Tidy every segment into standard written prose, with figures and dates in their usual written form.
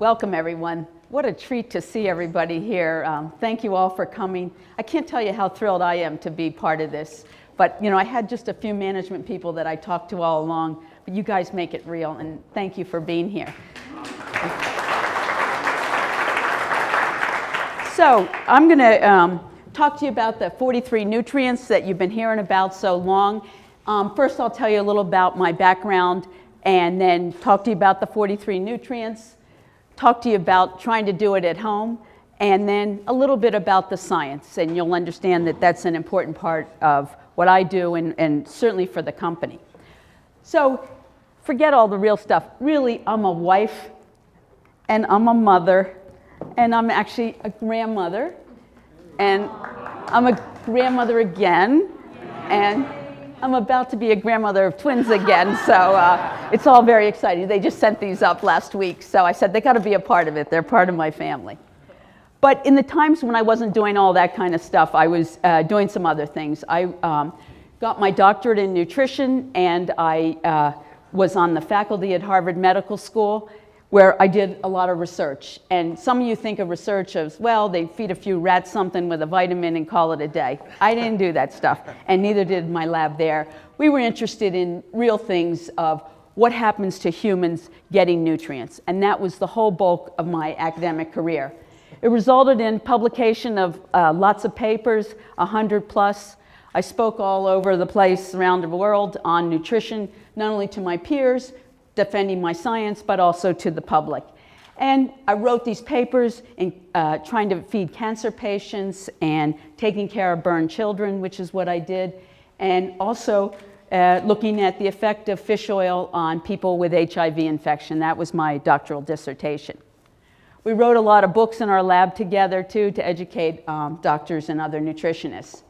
Welcome, everyone. What a treat to see everybody here. Thank you all for coming. I can't tell you how thrilled I am to be part of this. But, I had just a few management people that I talked to all along. But you guys make it real, and thank you for being here. So I'm going to talk to you about the 43 nutrients that you've been hearing about so long. First, I'll tell you a little about my background, and then talk to you about the 43 nutrients. Talk to you about trying to do it at home, and then a little bit about the science, and you'll understand that that's an important part of what I do and certainly for the company. So forget all the real stuff. Really, I'm a wife, and I'm a mother, and I'm actually a grandmother, and I'm a grandmother again, and I'm about to be a grandmother of twins again, so it's all very exciting. They just sent these up last week, so I said they got to be a part of it. They're part of my family. But in the times when I wasn't doing all that kind of stuff, I was doing some other things. I got my doctorate in nutrition, and I was on the faculty at Harvard Medical School, where I did a lot of research. And some of you think of research as, well, they feed a few rats something with a vitamin and call it a day. I didn't do that stuff, and neither did my lab there. We were interested in real things of what happens to humans getting nutrients, and that was the whole bulk of my academic career. It resulted in publication of lots of papers, 100 plus. I spoke all over the place around the world on nutrition, not only to my peers, defending my science, but also to the public. And I wrote these papers in trying to feed cancer patients and taking care of burned children, which is what I did, and also looking at the effect of fish oil on people with HIV infection. That was my doctoral dissertation. We wrote a lot of books in our lab together, too, to educate doctors and other nutritionists.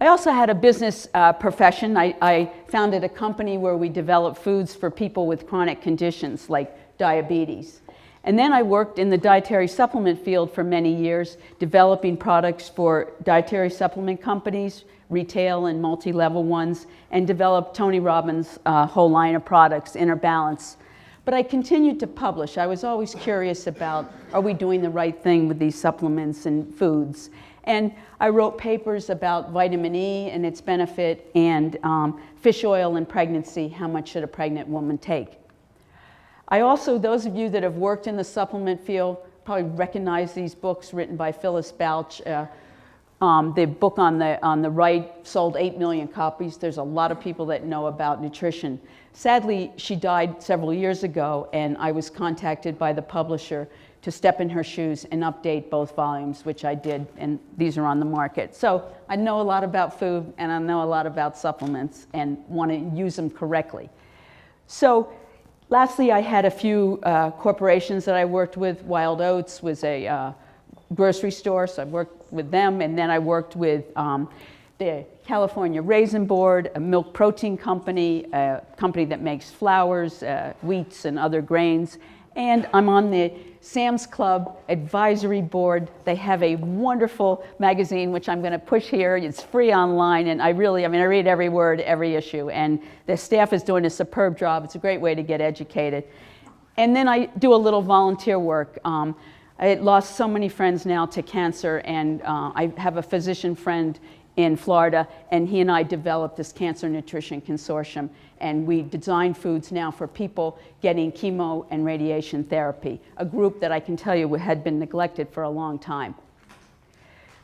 I also had a business profession. I founded a company where we developed foods for people with chronic conditions like diabetes. And then I worked in the dietary supplement field for many years, developing products for dietary supplement companies, retail and multi-level ones, and developed Tony Robbins' whole line of products, Inner Balance. But I continued to publish. I was always curious about, are we doing the right thing with these supplements and foods? And I wrote papers about vitamin E and its benefit, and fish oil in pregnancy, how much should a pregnant woman take? I also, those of you that have worked in the supplement field probably recognize these books written by Phyllis Bouch. The book on the right sold 8 million copies. There's a lot of people that know about nutrition. Sadly, she died several years ago, and I was contacted by the publisher to step in her shoes and update both volumes, which I did, and these are on the market. So I know a lot about food, and I know a lot about supplements, and want to use them correctly. So lastly, I had a few corporations that I worked with. Wild Oats was a grocery store, so I worked with them, and then I worked with the California Raisin Board, a milk protein company, a company that makes flours, wheats, and other grains. And I'm on the Sam's Club Advisory Board. They have a wonderful magazine, which I'm going to push here. It's free online, and I read every word, every issue, and the staff is doing a superb job. It's a great way to get educated. And then I do a little volunteer work. I lost so many friends now to cancer, and I have a physician friend in Florida, and he and I developed this Cancer Nutrition Consortium, and we design foods now for people getting chemo and radiation therapy, a group that I can tell you had been neglected for a long time.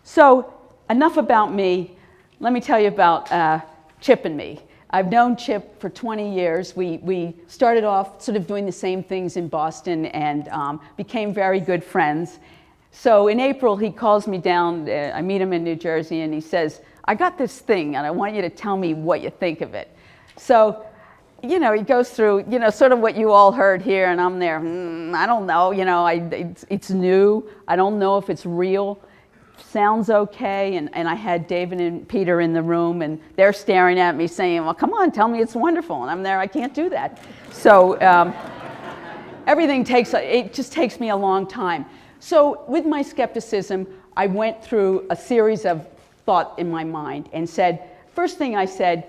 So enough about me. Let me tell you about Chip and me. I've known Chip for 20 years. We started off sort of doing the same things in Boston and became very good friends. So in April, he calls me down. I meet him in New Jersey, and he says, I got this thing, and I want you to tell me what you think of it. So, he goes through, sort of what you all heard here, and I'm there, I don't know, it's new. I don't know if it's real. Sounds okay. And I had David and Peter in the room, and they're staring at me saying, well, come on, tell me it's wonderful. And I'm there, I can't do that. So everything just takes me a long time. So with my skepticism, I went through a series of thought in my mind and said, first thing I said,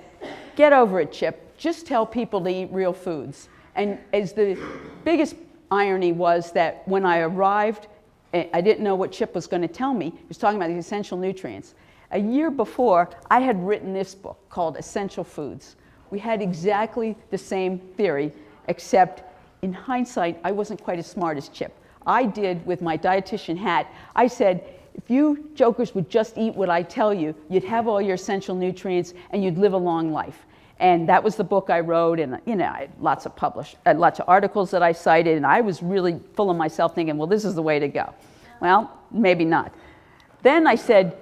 get over it, Chip. Just tell people to eat real foods. And as the biggest irony was that when I arrived, I didn't know what Chip was going to tell me. He was talking about the essential nutrients. A year before, I had written this book called Essential Foods. We had exactly the same theory, except in hindsight, I wasn't quite as smart as Chip. I did, with my dietitian hat, I said, if you jokers would just eat what I tell you, you'd have all your essential nutrients and you'd live a long life. And that was the book I wrote, and I had lots of articles that I cited, and I was really full of myself thinking, well, this is the way to go. Well, maybe not. Then I said,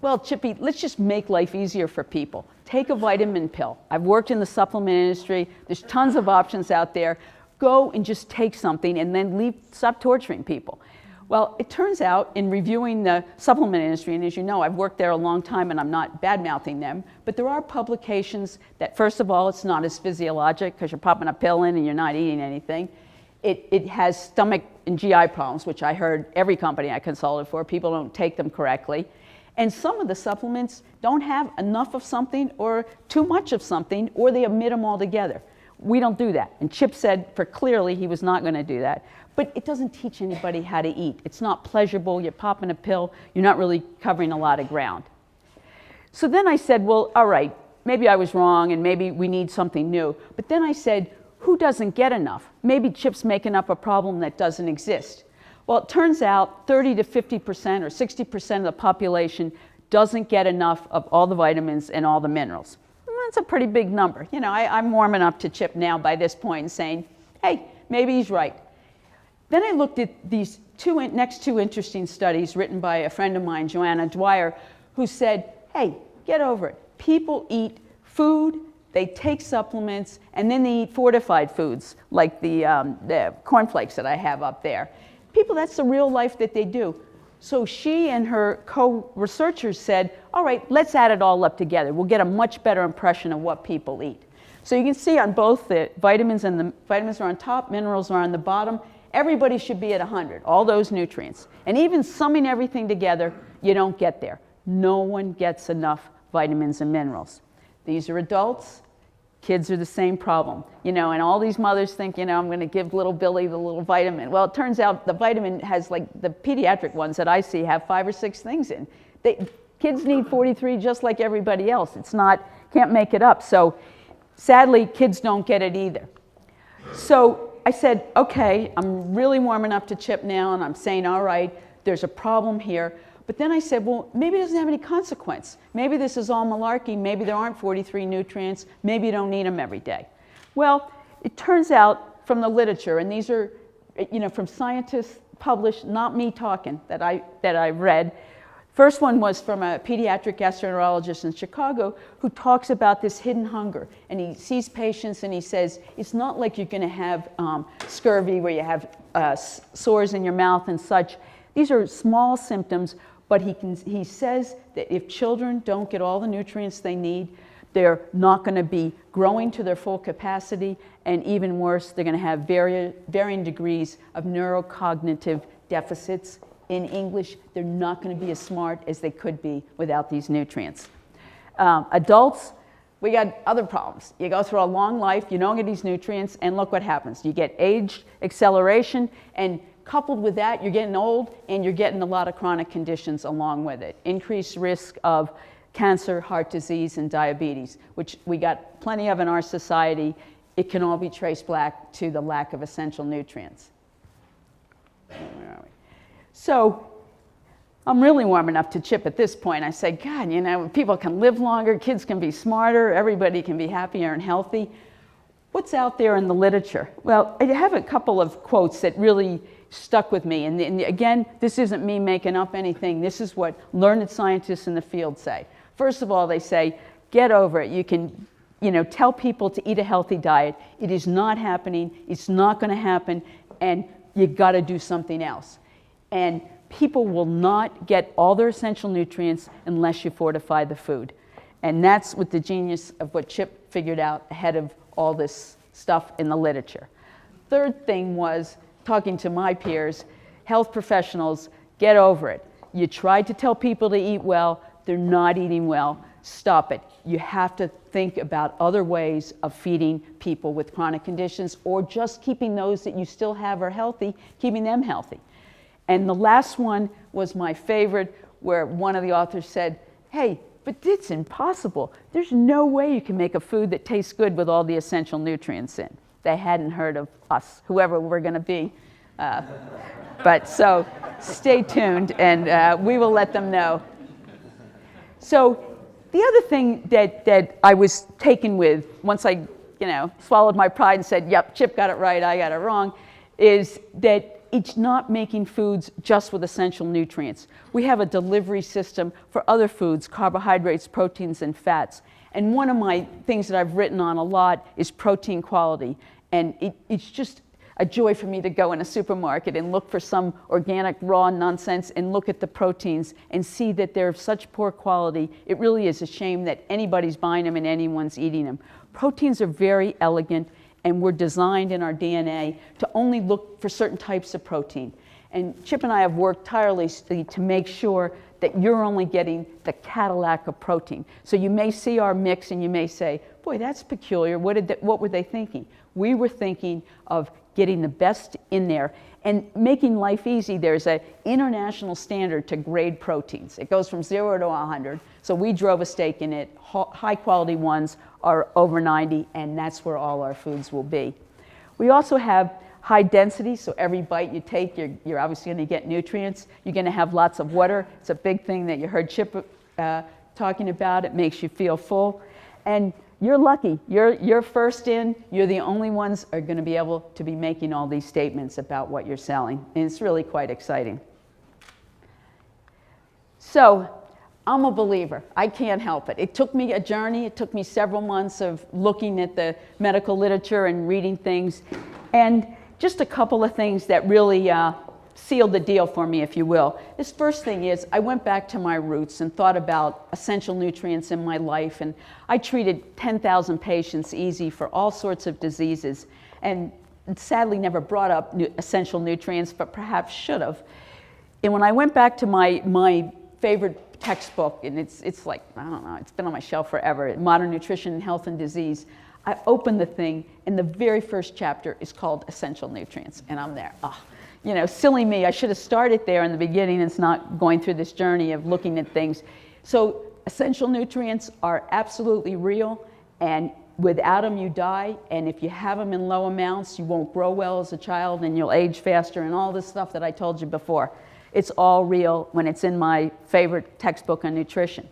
well, Chippy, let's just make life easier for people. Take a vitamin pill. I've worked in the supplement industry. There's tons of options out there. Go and just take something and then stop torturing people. Well, it turns out in reviewing the supplement industry, and as you know, I've worked there a long time and I'm not bad-mouthing them, but there are publications that, first of all, it's not as physiologic because you're popping a pill in and you're not eating anything. It has stomach and GI problems, which I heard every company I consulted for, people don't take them correctly. And some of the supplements don't have enough of something or too much of something, or they omit them altogether. We don't do that. And Chip said for clearly he was not going to do that. But it doesn't teach anybody how to eat. It's not pleasurable. You're popping a pill. You're not really covering a lot of ground. So then I said, well, all right, maybe I was wrong and maybe we need something new. But then I said, who doesn't get enough? Maybe Chip's making up a problem that doesn't exist. Well, it turns out 30 to 50% or 60% of the population doesn't get enough of all the vitamins and all the minerals. That's a pretty big number. I'm warming up to Chip now by this point and saying, hey, maybe he's right. Then I looked at these next two interesting studies written by a friend of mine, Joanna Dwyer, who said, hey, get over it. People eat food, they take supplements, and then they eat fortified foods, like the cornflakes that I have up there. People, that's the real life that they do. So she and her co-researchers said, all right, let's add it all up together. We'll get a much better impression of what people eat. So you can see on both the vitamins, and the vitamins are on top, minerals are on the bottom. Everybody should be at 100, all those nutrients. And even summing everything together, you don't get there. No one gets enough vitamins and minerals. These are adults. Kids are the same problem. And all these mothers think, I'm going to give little Billy the little vitamin. Well, it turns out the vitamin has, like the pediatric ones that I see, have 5 or 6 things in. Kids need 43 just like everybody else. Can't make it up. So sadly, kids don't get it either. So I said, okay, I'm really warming up to Chip now, and I'm saying, all right, there's a problem here. But then I said, well, maybe it doesn't have any consequence. Maybe this is all malarkey. Maybe there aren't 43 nutrients. Maybe you don't need them every day. Well, it turns out from the literature, and these are, from scientists published, not me talking, that I read. First one was from a pediatric gastroenterologist in Chicago who talks about this hidden hunger. And he sees patients and he says, it's not like you're going to have scurvy where you have sores in your mouth and such. These are small symptoms, but he says that if children don't get all the nutrients they need, they're not going to be growing to their full capacity, and even worse, they're going to have varying degrees of neurocognitive deficits. In English, they're not going to be as smart as they could be without these nutrients. Adults, we got other problems. You go through a long life, you don't get these nutrients, and look what happens. You get age acceleration, and coupled with that, you're getting old, and you're getting a lot of chronic conditions along with it. Increased risk of cancer, heart disease, and diabetes, which we got plenty of in our society. It can all be traced back to the lack of essential nutrients. Where are we? So I'm really warming up to Chip at this point. I said, God, people can live longer, kids can be smarter, everybody can be happier and healthy. What's out there in the literature? Well, I have a couple of quotes that really stuck with me. And again, this isn't me making up anything. This is what learned scientists in the field say. First of all, they say, get over it. You can tell people to eat a healthy diet. It is not happening. It's not going to happen. And you've got to do something else. And people will not get all their essential nutrients unless you fortify the food. And that's what the genius of what Chip figured out ahead of all this stuff in the literature. Third thing was, talking to my peers, health professionals, get over it. You tried to tell people to eat well, they're not eating well. stop it. You have to think about other ways of feeding people with chronic conditions, or just keeping those that you still have are healthy, keeping them healthy. And the last one was my favorite, where one of the authors said, hey, but it's impossible. There's no way you can make a food that tastes good with all the essential nutrients in. They hadn't heard of us, whoever we're going to be. But so stay tuned, and we will let them know. So the other thing that I was taken with, once I swallowed my pride and said, yep, Chip got it right, I got it wrong, is that it's not making foods just with essential nutrients. We have a delivery system for other foods, carbohydrates, proteins, and fats. And one of my things that I've written on a lot is protein quality. And it's just a joy for me to go in a supermarket and look for some organic raw nonsense and look at the proteins and see that they're of such poor quality. It really is a shame that anybody's buying them and anyone's eating them. Proteins are very elegant, and we're designed in our DNA to only look for certain types of protein. And Chip and I have worked tirelessly to make sure that you're only getting the Cadillac of protein. So you may see our mix and you may say, boy, that's peculiar. What were they thinking? We were thinking of getting the best in there and making life easy. There's an international standard to grade proteins. It goes from 0 to 100. So we drove a stake in it. High quality ones are over 90, and that's where all our foods will be. We also have high density, so every bite you take, you're obviously going to get nutrients. You're going to have lots of water. It's a big thing that you heard Chip talking about. It makes you feel full. And you're lucky. You're first in. You're the only ones are going to be able to be making all these statements about what you're selling. And it's really quite exciting. So I'm a believer. I can't help it. It took me a journey. It took me several months of looking at the medical literature and reading things. And just a couple of things that really sealed the deal for me, if you will. This first thing is I went back to my roots and thought about essential nutrients in my life. And I treated 10,000 patients easy for all sorts of diseases, and sadly never brought up essential nutrients, but perhaps should have. And when I went back to my favorite textbook, and it's like, I don't know, it's been on my shelf forever, Modern Nutrition, Health and Disease, I opened the thing, and the very first chapter is called Essential Nutrients, and I'm there. Silly me, I should have started there in the beginning. It's not going through this journey of looking at things. So essential nutrients are absolutely real, and without them you die, and if you have them in low amounts, you won't grow well as a child, and you'll age faster, and all this stuff that I told you before. It's all real when it's in my favorite textbook on nutrition.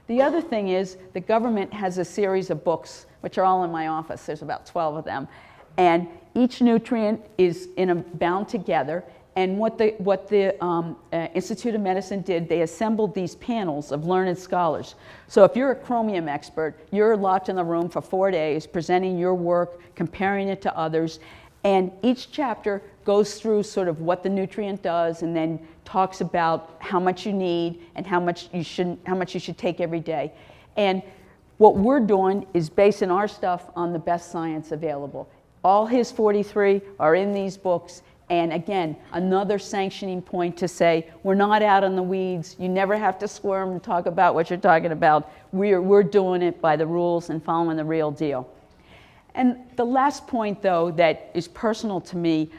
The other thing is the government has a series of books, which are all in my office. There's about 12 of them. And each nutrient is bound together. And what the Institute of Medicine did, they assembled these panels of learned scholars. So if you're a chromium expert, you're locked in the room for 4 days, presenting your work, comparing it to others. And each chapter goes through sort of what the nutrient does, and then talks about how much you need and how much you should take every day. And what we're doing is basing our stuff on the best science available. All his 43 are in these books. And again, another sanctioning point to say, we're not out in the weeds. You never have to squirm and talk about what you're talking about. We're doing it by the rules and following the real deal. And the last point, though, that is personal to me,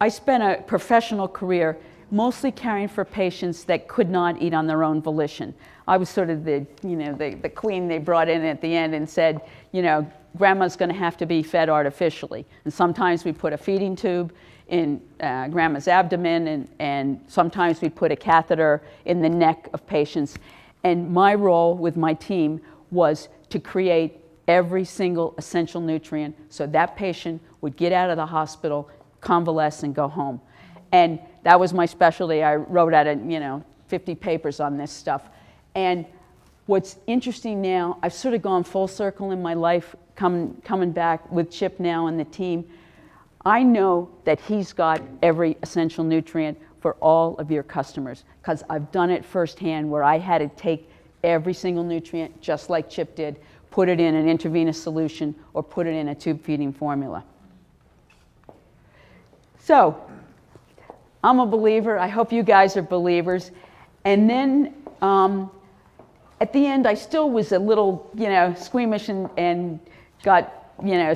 I spent a professional career mostly caring for patients that could not eat on their own volition. I was sort of the queen they brought in at the end and said, grandma's going to have to be fed artificially. And sometimes we put a feeding tube in grandma's abdomen, and sometimes we put a catheter in the neck of patients. And my role with my team was to create every single essential nutrient so that patient would get out of the hospital, convalesce, and go home. And that was my specialty. I wrote out 50 papers on this stuff. And what's interesting now, I've sort of gone full circle in my life, coming back with Chip now and the team. I know that he's got every essential nutrient for all of your customers, because I've done it firsthand where I had to take every single nutrient, just like Chip did, put it in an intravenous solution or put it in a tube feeding formula. So I'm a believer. I hope you guys are believers. And then at the end, I still was a little, squeamish and got,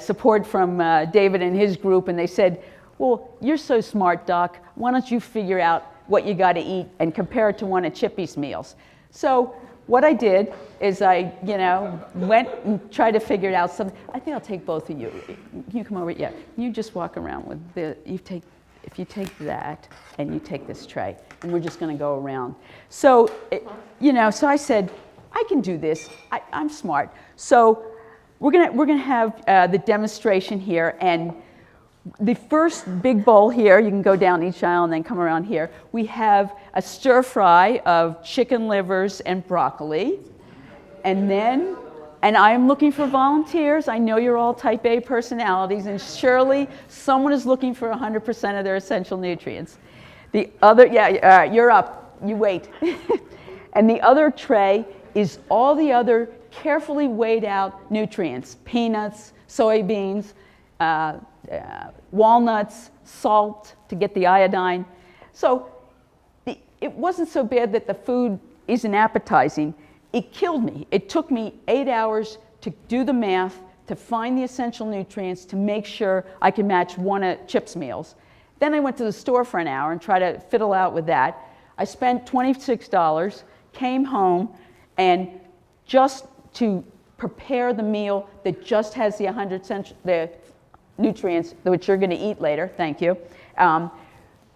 support from David and his group, and they said, well, you're so smart, Doc. Why don't you figure out what you got to eat and compare it to one of Chippy's meals? So what I did is I, went and tried to figure out something. I think I'll take both of you. You come over, yeah. You just walk around with if you take that and you take this tray, and we're just going to go around. So, so I said, I can do this. I'm smart. So we're gonna have the demonstration here, and the first big bowl here, you can go down each aisle and then come around here. We have a stir fry of chicken livers and broccoli. And I'm looking for volunteers. I know you're all type A personalities, and surely someone is looking for 100% of their essential nutrients. The other, you're up, you wait. And the other tray is all the other carefully weighed out nutrients: peanuts, soybeans, walnuts, salt to get the iodine. So it wasn't so bad that the food isn't appetizing. It killed me. It took me 8 hours to do the math, to find the essential nutrients, to make sure I could match one of Chip's meals. Then I went to the store for an hour and tried to fiddle out with that. I spent $26, came home, and just to prepare the meal that just has the the nutrients which you're going to eat later. Thank you.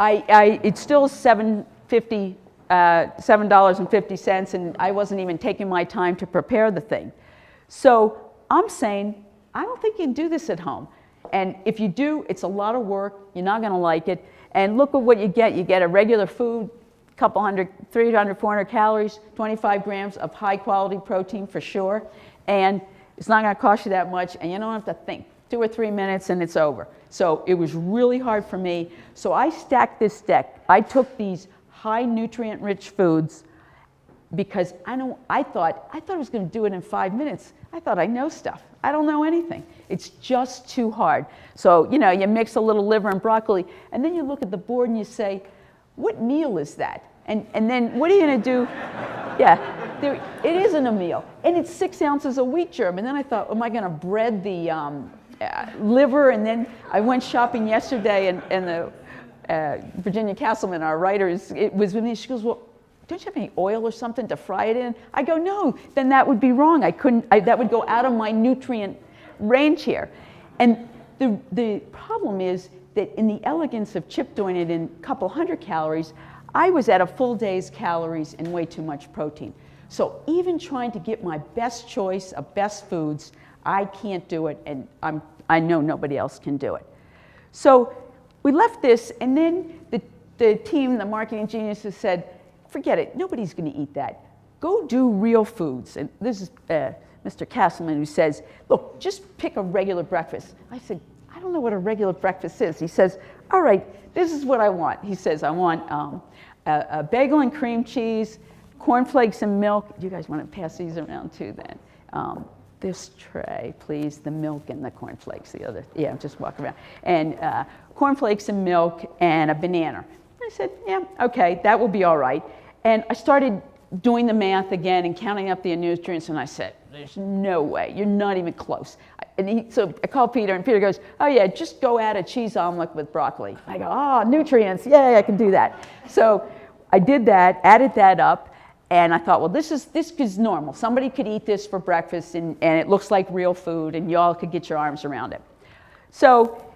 It's still $7.50, and I wasn't even taking my time to prepare the thing. So I'm saying, I don't think you can do this at home. And if you do, it's a lot of work. You're not going to like it. And look at what you get. You get a regular food, a couple hundred, 300, 400 calories, 25 grams of high quality protein for sure. And it's not going to cost you that much, and you don't have to think. 2 or 3 minutes and it's over. So it was really hard for me. So I stacked this deck. I took these high nutrient rich foods because I thought I was going to do it in 5 minutes. I thought I know stuff. I don't know anything. It's just too hard. So, you mix a little liver and broccoli, and then you look at the board and you say, what meal is that? And then what are you going to do? Yeah, it isn't a meal. And it's 6 ounces of wheat germ. And then I thought, am I going to bread the liver? And then I went shopping yesterday, and the Virginia Castleman, our writer, it was with me. She goes, well, don't you have any oil or something to fry it in? I go, no, then that would be wrong. That would go out of my nutrient range here. And the problem is that in the elegance of Chip doing it in a couple hundred calories, I was at a full day's calories and way too much protein. So even trying to get my best choice of best foods, I can't do it, and I know nobody else can do it. So we left this, and then the team, the marketing geniuses said, forget it, nobody's going to eat that. Go do real foods. And this is Mr. Castleman, who says, look, just pick a regular breakfast. I said, I don't know what a regular breakfast is. He says, all right, this is what I want. He says, I want a bagel and cream cheese, cornflakes and milk. You guys want to pass these around too then? This tray, please, the milk and the cornflakes, the other, yeah, just walk around. And cornflakes and milk and a banana. I said, yeah, okay, that will be all right. And I started doing the math again and counting up the nutrients, and I said, there's no way, you're not even close. So I called Peter, and Peter goes, oh yeah, just go add a cheese omelet with broccoli. I go, oh, nutrients, yay, I can do that. So I did that, added that up, and I thought, well, this is normal. Somebody could eat this for breakfast, and it looks like real food, and y'all could get your arms around it. So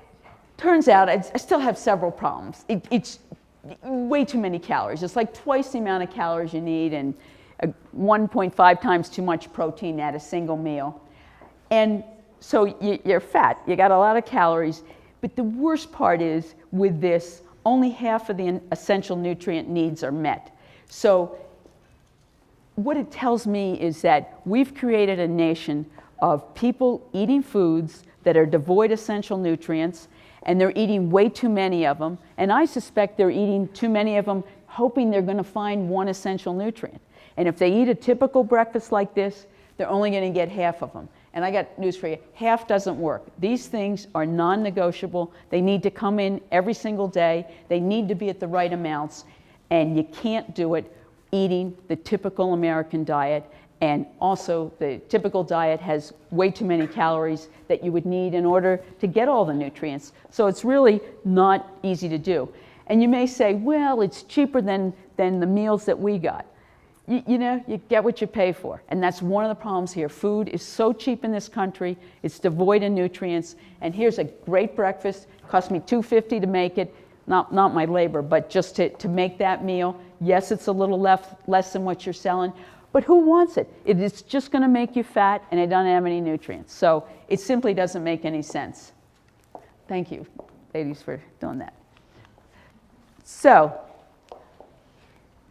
turns out I still have several problems. It's way too many calories. It's like twice the amount of calories you need, and 1.5 times too much protein at a single meal. And so you're fat. You got a lot of calories. But the worst part is, with this, only half of the essential nutrient needs are met. So what it tells me is that we've created a nation of people eating foods that are devoid of essential nutrients, and they're eating way too many of them. And I suspect they're eating too many of them, hoping they're going to find one essential nutrient. And if they eat a typical breakfast like this, they're only going to get half of them. And I got news for you, half doesn't work. These things are non-negotiable. They need to come in every single day. They need to be at the right amounts. And you can't do it eating the typical American diet And also, the typical diet has way too many calories that you would need in order to get all the nutrients. So it's really not easy to do. And you may say, well, it's cheaper than the meals that we got. You know, you get what you pay for. And that's one of the problems here. Food is so cheap in this country. It's devoid of nutrients. And here's a great breakfast. It cost me $2.50 to make it. Not my labor, but just to make that meal. Yes, it's a little less than what you're selling. But who wants it? It is just going to make you fat, and it doesn't have any nutrients. So it simply doesn't make any sense. Thank you, ladies, for doing that. So,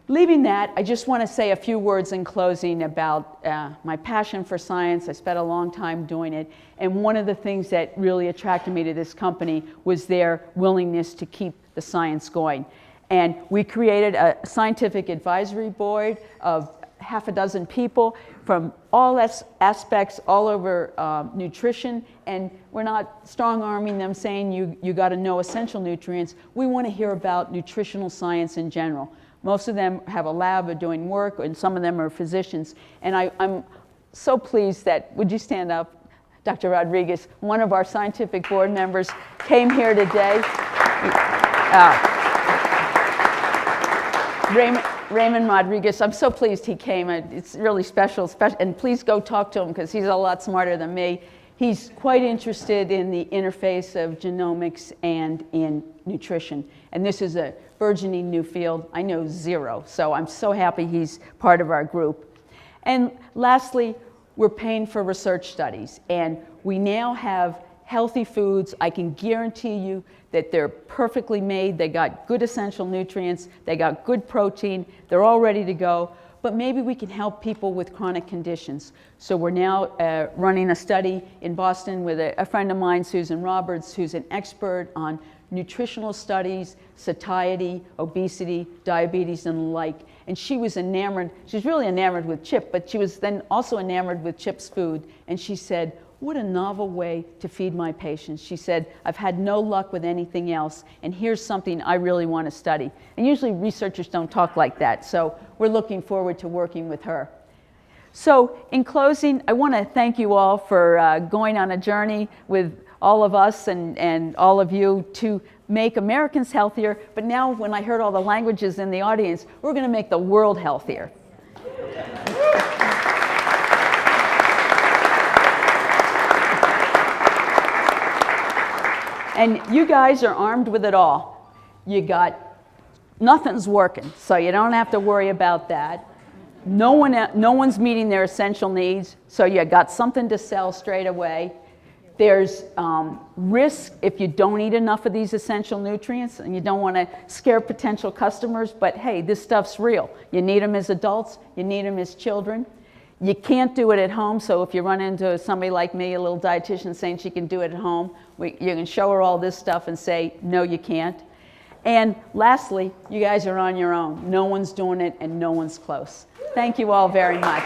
leaving that, I just want to say a few words in closing about my passion for science. I spent a long time doing it. And one of the things that really attracted me to this company was their willingness to keep the science going. And we created a scientific advisory board of half a dozen people from all aspects all over nutrition, and we're not strong-arming them saying you got to know essential nutrients. We want to hear about nutritional science in general. Most of them have a lab or doing work, and some of them are physicians. And I'm so pleased that, would you stand up, Dr. Rodriguez, one of our scientific board members came here today. Raymond Rodriguez, I'm so pleased he came. It's really special, and please go talk to him because he's a lot smarter than me. He's quite interested in the interface of genomics and in nutrition. And this is a burgeoning new field. I know zero, so I'm so happy he's part of our group. And lastly, we're paying for research studies, and we now have healthy foods. I can guarantee you that they're perfectly made. They got good essential nutrients. They got good protein. They're all ready to go. But maybe we can help people with chronic conditions. So we're now running a study in Boston with a friend of mine, Susan Roberts, who's an expert on nutritional studies, satiety, obesity, diabetes, and the like. And she was enamored. She's really enamored with Chip, but she was then also enamored with Chip's food. And she said, what a novel way to feed my patients. She said, I've had no luck with anything else, and here's something I really want to study. And usually researchers don't talk like that, so we're looking forward to working with her. So in closing, I want to thank you all for going on a journey with all of us and all of you to make Americans healthier. But now when I heard all the languages in the audience, we're going to make the world healthier. And you guys are armed with it all. You got, nothing's working, so you don't have to worry about that. No one's meeting their essential needs, so you got something to sell straight away. There's risk if you don't eat enough of these essential nutrients, and you don't want to scare potential customers, but hey, this stuff's real. You need them as adults, you need them as children. You can't do it at home, so if you run into somebody like me, a little dietitian saying she can do it at home, you can show her all this stuff and say, no, you can't. And lastly, you guys are on your own. No one's doing it and no one's close. Thank you all very much.